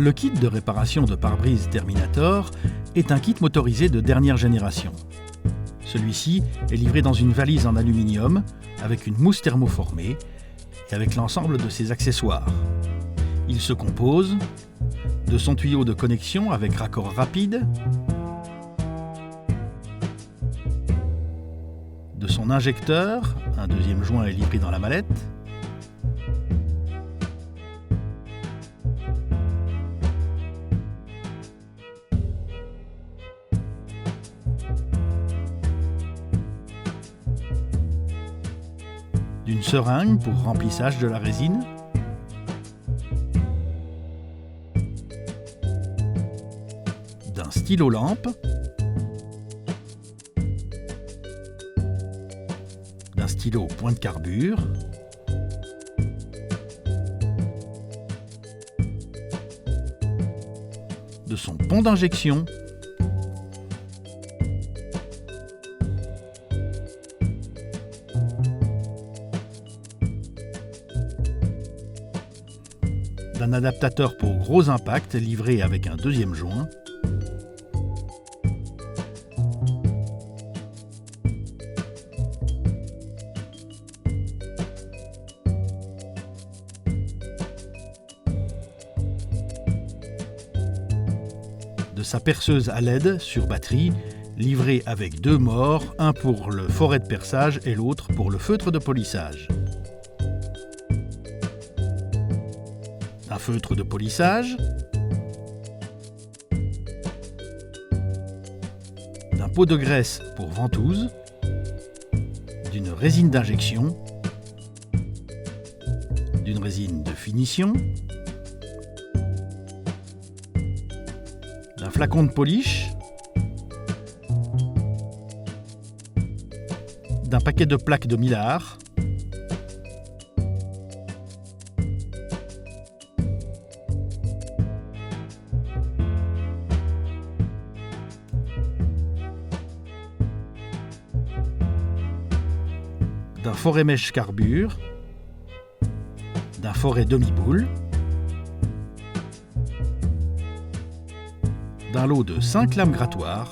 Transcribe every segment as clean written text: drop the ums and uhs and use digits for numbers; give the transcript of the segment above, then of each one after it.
Le kit de réparation de pare-brise Terminator est un kit motorisé de dernière génération. Celui-ci est livré dans une valise en aluminium avec une mousse thermoformée et avec l'ensemble de ses accessoires. Il se compose de son tuyau de connexion avec raccord rapide, de son injecteur, un deuxième joint est livré dans la mallette, d'une seringue pour remplissage de la résine, d'un stylo lampe, d'un stylo point de carbure, de son pont d'injection, d'un adaptateur pour gros impact livré avec un deuxième joint, de sa perceuse à LED sur batterie livrée avec deux morts, un pour le foret de perçage et l'autre pour le feutre de polissage. Un feutre de polissage, d'un pot de graisse pour ventouse, d'une résine d'injection, d'une résine de finition, d'un flacon de polish, d'un paquet de plaques de millard, d'un foret mèche carbure, d'un foret demi-boule, d'un lot de 5 lames grattoirs,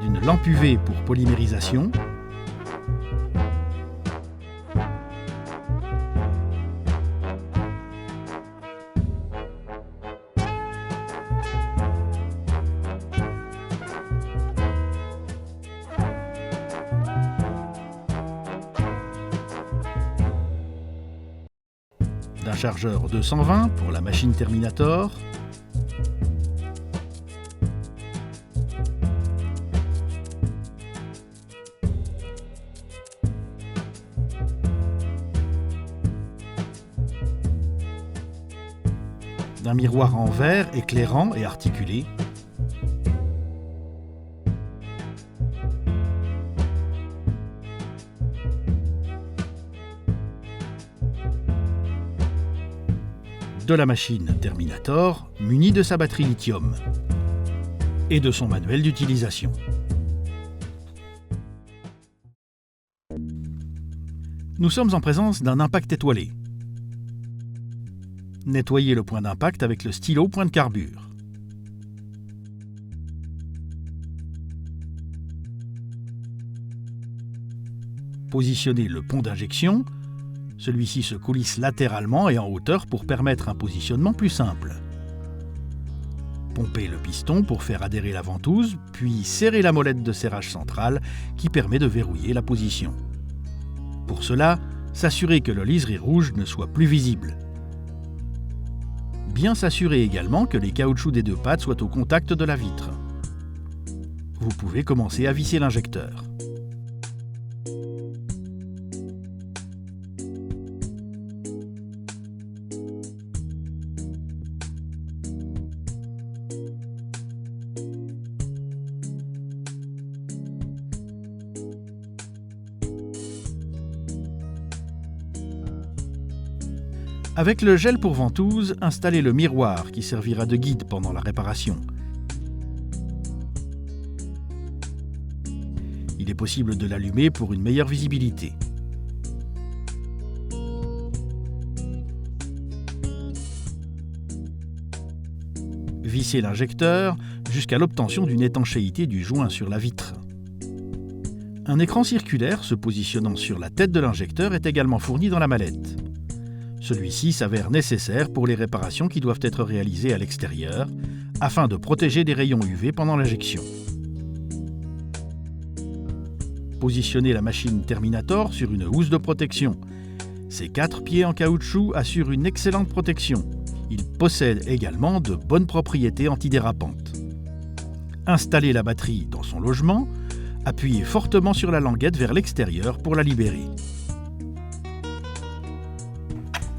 d'une lampe UV pour polymérisation, d'un chargeur 220 pour la machine Terminator, d'un miroir en verre éclairant et articulé, de la machine Terminator munie de sa batterie lithium et de son manuel d'utilisation. Nous sommes en présence d'un impact étoilé. Nettoyez le point d'impact avec le stylo point de carbure. Positionnez le pont d'injection. Celui-ci se coulisse latéralement et en hauteur pour permettre un positionnement plus simple. Pompez le piston pour faire adhérer la ventouse, puis serrez la molette de serrage centrale qui permet de verrouiller la position. Pour cela, s'assurer que le liseré rouge ne soit plus visible. Bien s'assurer également que les caoutchoucs des deux pattes soient au contact de la vitre. Vous pouvez commencer à visser l'injecteur. Avec le gel pour ventouse, installez le miroir qui servira de guide pendant la réparation. Il est possible de l'allumer pour une meilleure visibilité. visser l'injecteur jusqu'à l'obtention d'une étanchéité du joint sur la vitre. Un écran circulaire se positionnant sur la tête de l'injecteur est également fourni dans la mallette. Celui-ci s'avère nécessaire pour les réparations qui doivent être réalisées à l'extérieur, afin de protéger des rayons UV pendant l'injection. Positionnez la machine Terminator sur une housse de protection. Ses 4 pieds en caoutchouc assurent une excellente protection. Il possède également de bonnes propriétés antidérapantes. Installez la batterie dans son logement, appuyez fortement sur la languette vers l'extérieur pour la libérer.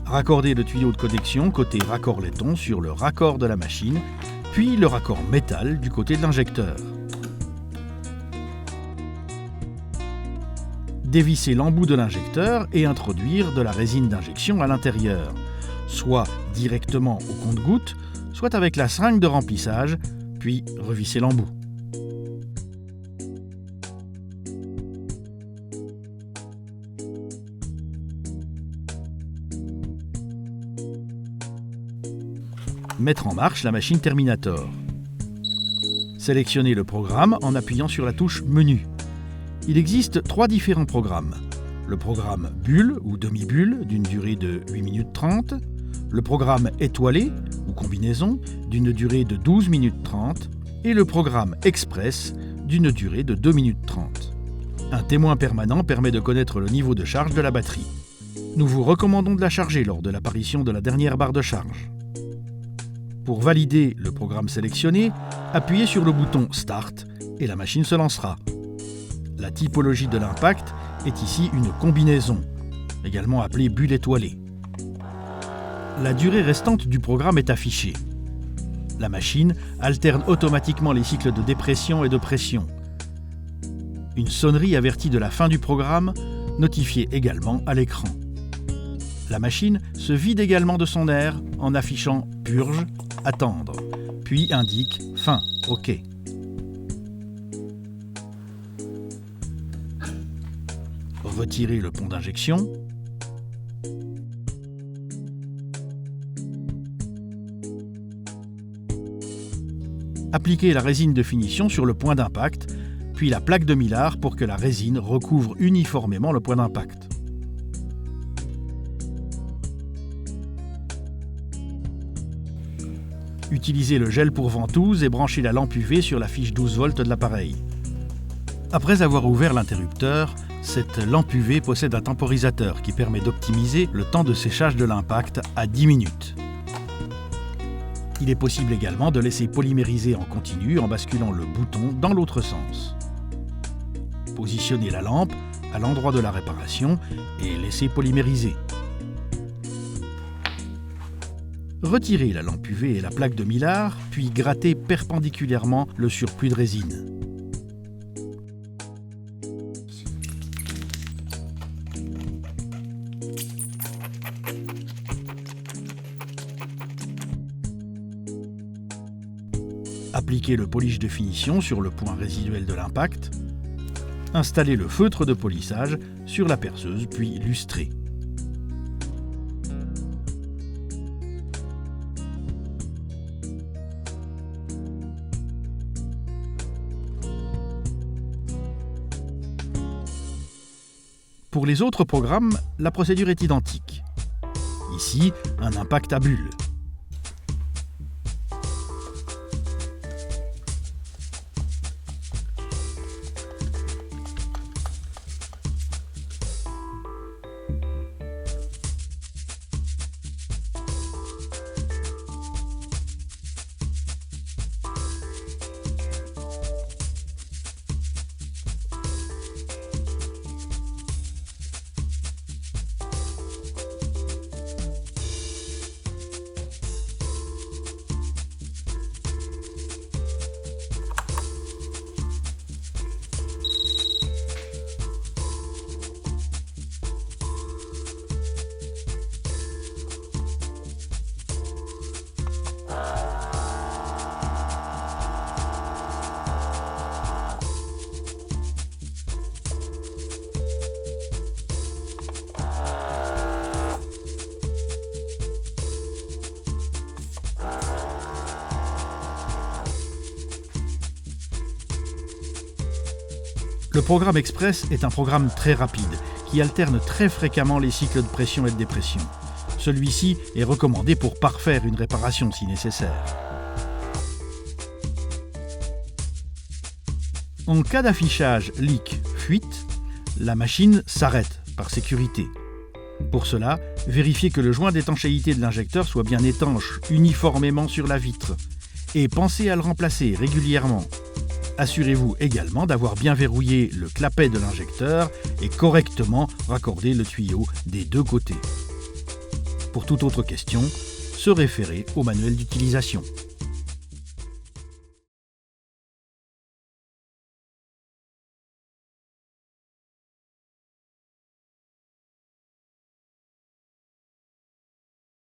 Raccordez le tuyau de connexion côté raccord laiton sur le raccord de la machine, puis le raccord métal du côté de l'injecteur. Dévissez l'embout de l'injecteur et introduire de la résine d'injection à l'intérieur, soit directement au compte-gouttes, soit avec la seringue de remplissage, puis revissez l'embout. Mettre en marche la machine Terminator. Sélectionnez le programme en appuyant sur la touche Menu. Il existe 3 différents programmes. Le programme Bulle ou demi-bulle d'une durée de 8 minutes 30, le programme Étoilé ou combinaison d'une durée de 12 minutes 30 et le programme Express d'une durée de 2 minutes 30. Un témoin permanent permet de connaître le niveau de charge de la batterie. Nous vous recommandons de la charger lors de l'apparition de la dernière barre de charge. Pour valider le programme sélectionné, appuyez sur le bouton Start et la machine se lancera. La typologie de l'impact est ici une combinaison, également appelée bulle étoilée. La durée restante du programme est affichée. La machine alterne automatiquement les cycles de dépression et de pression. Une sonnerie avertit de la fin du programme, notifiée également à l'écran. La machine se vide également de son air en affichant « Purge »,« Attendre », puis indique « Fin », OK. Retirez le pont d'injection. Appliquez la résine de finition sur le point d'impact, puis la plaque de mylar pour que la résine recouvre uniformément le point d'impact. Utilisez le gel pour ventouse et branchez la lampe UV sur la fiche 12 volts de l'appareil. Après avoir ouvert l'interrupteur, cette lampe UV possède un temporisateur qui permet d'optimiser le temps de séchage de l'impact à 10 minutes. Il est possible également de laisser polymériser en continu en basculant le bouton dans l'autre sens. Positionnez la lampe à l'endroit de la réparation et laissez polymériser. Retirez la lampe UV et la plaque de mylar, puis grattez perpendiculairement le surplus de résine. Appliquez le polish de finition sur le point résiduel de l'impact. Installez le feutre de polissage sur la perceuse, puis lustrez. Pour les autres programmes, la procédure est identique. Ici, un impact à bulle. Le programme express est un programme très rapide qui alterne très fréquemment les cycles de pression et de dépression. Celui-ci est recommandé pour parfaire une réparation si nécessaire. En cas d'affichage leak fuite, la machine s'arrête par sécurité. Pour cela, vérifiez que le joint d'étanchéité de l'injecteur soit bien étanche uniformément sur la vitre et pensez à le remplacer régulièrement. Assurez-vous également d'avoir bien verrouillé le clapet de l'injecteur et correctement raccordé le tuyau des deux côtés. Pour toute autre question, se référer au manuel d'utilisation.